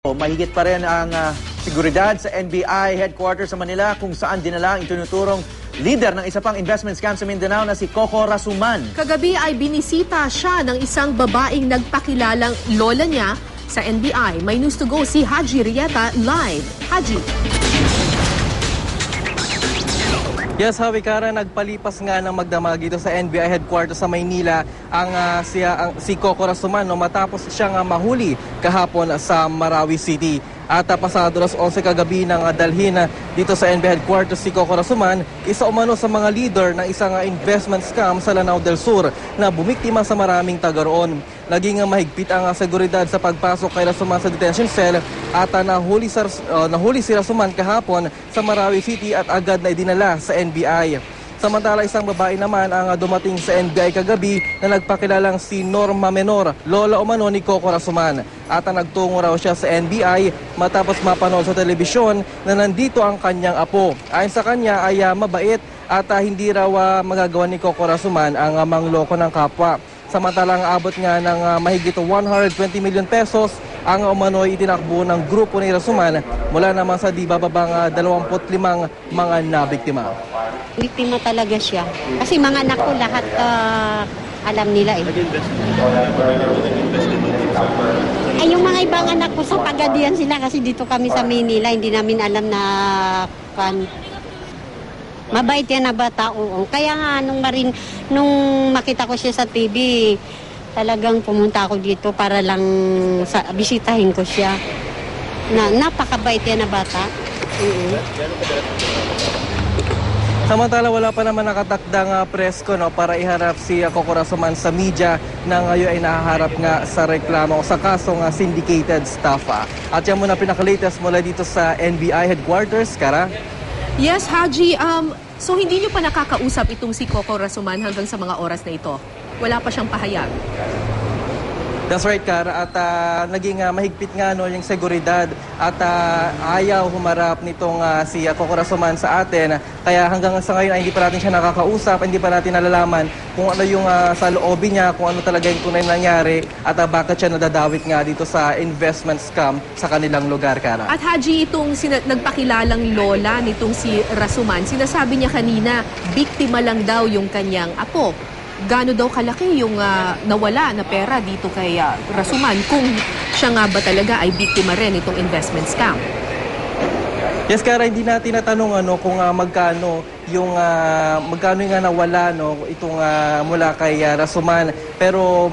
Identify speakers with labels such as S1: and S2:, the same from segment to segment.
S1: Mahigit pa rin ang seguridad sa NBI headquarters sa Manila kung saan dinala ang itinuturong leader ng isa pang investment scam sa Mindanao na si Coco Rasuman.
S2: Kagabi ay binisita siya ng isang babaeng nagpakilalang lola niya sa NBI. May news to go si Haji Rieta live. Haji.
S3: Yes, Hawi Kara, nagpalipas nga ng magdamag dito sa NBI headquarters sa Maynila si Coco Rasuman matapos siyang mahuli kahapon sa Marawi City. At pasado alas 11 kagabi nang dalhin dito sa NBI headquarters si Coco Rasuman, isa umano sa mga leader ng isang investment scam sa Lanao del Sur na bumiktima sa maraming taga roon. Naging mahigpit ang seguridad sa pagpasok kay Rasuman sa detention cell at nahuli si Rasuman kahapon sa Marawi City at agad na idinala sa NBI. Samantala, isang babae naman ang dumating sa NBI kagabi na nagpakilalang si Norma Menor, lola umano ni Coco Rasuman. At nagtungo raw siya sa NBI matapos mapanood sa telebisyon na nandito ang kanyang apo. Ayon sa kanya ay mabait at hindi raw magagawa ni Coco Rasuman ang mangloko ng kapwa. Samantalang abot nga ng mahigit 120 million pesos ang umano'y itinakbo ng grupo ni Rasuman mula naman sa di bababang 25 mga nabiktima.
S4: Biktima talaga siya. Kasi mga anak ko lahat alam nila eh. Ay, yung mga ibang anak ko sa Pagadian sila kasi dito kami sa Manila, hindi namin alam na mabait yan na bata, oo. Kaya nga, nung makita ko siya sa TV, talagang pumunta ako dito para lang bisitahin ko siya. Napakabait yan na bata.
S3: Samantala, wala pa naman nakatakdang presko para iharap si Coco Rasuman sa media na ngayon ay nahaharap nga sa reklamo o sa kasong syndicated staff. At yan muna pinaka-latest mula dito sa NBI headquarters, Kara.
S2: Yes, Haji. So hindi niyo pa nakakausap itong si Coco Rasuman hanggang sa mga oras na ito? Wala pa siyang pahayag?
S3: That's right, Kara. At naging mahigpit nga yung seguridad at ayaw humarap nitong si Coco Rasuman sa atin. Kaya hanggang sa ngayon ay hindi pa natin siya nakakausap, hindi pa natin nalalaman kung ano yung sa loobin niya, kung ano talaga yung tunay nangyari at bakit siya nadadawit nga dito sa investment scam sa kanilang lugar, Kara.
S2: At Haji, itong nagpakilalang lola nitong si Rasuman, sinasabi niya kanina, biktima lang daw yung kanyang apo. Gaano daw kalaki yung nawala na pera dito kay Rasuman kung siya nga ba talaga ay biktima rin itong investment scam?
S3: Yes, Kara, hindi natin natanong kung magkano yung nawala itong mula kay Rasuman, pero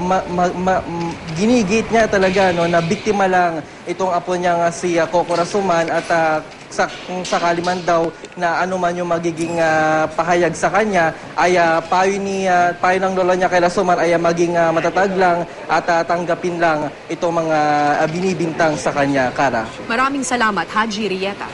S3: ginigit niya talaga na biktima lang itong apo niya si Coco Rasuman at kung sakali man daw na anuman yung magiging pahayag sa kanya ay payo ng lola niya kay Rasuman ay maging matatag lang at tanggapin lang itong mga binibintang sa kanya, Kara.
S2: Maraming salamat, Haji Rieta.